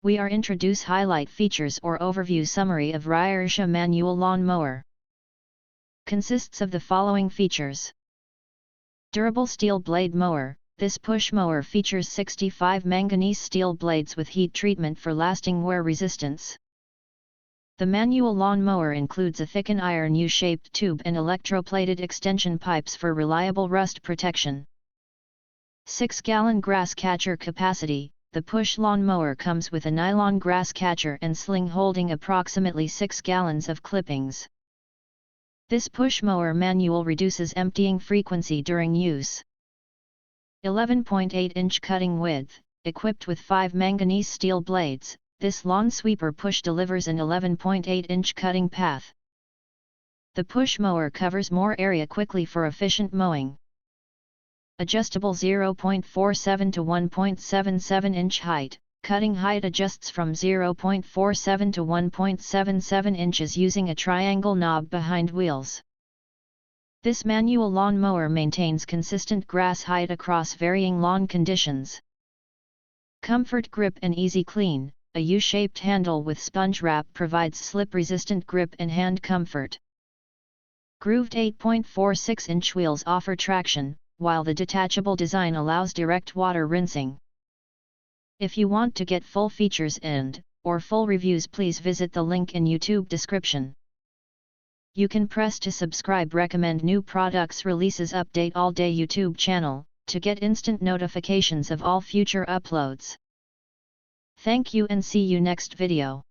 We are introduce highlight features or overview summary of RYIRSHOH Manual Lawn Mower. Consists of the following features. Durable steel blade mower. This push mower features 65 manganese steel blades with heat treatment for lasting wear resistance. The manual lawn mower includes a thickened iron U-shaped tube and electroplated extension pipes for reliable rust protection. 6-gallon grass catcher capacity. The push lawn mower comes with a nylon grass catcher and sling holding approximately 6 gallons of clippings. This push mower manual reduces emptying frequency during use. 11.8-inch cutting width, equipped with 5 manganese steel blades, this lawn sweeper push delivers an 11.8-inch cutting path. The push mower covers more area quickly for efficient mowing. Adjustable 0.47 to 1.77 inch height. Cutting height adjusts from 0.47 to 1.77 inches using a triangle knob behind wheels. This manual lawn mower maintains consistent grass height across varying lawn conditions. Comfort grip and easy clean. A U-shaped handle with sponge wrap provides slip-resistant grip and hand comfort. Grooved 8.46-inch wheels offer traction, while the detachable design allows direct water rinsing. If you want to get full features or full reviews, please visit the link in YouTube description. You can press to subscribe, recommend new products releases, update all day YouTube channel, to get instant notifications of all future uploads. Thank you and see you next video.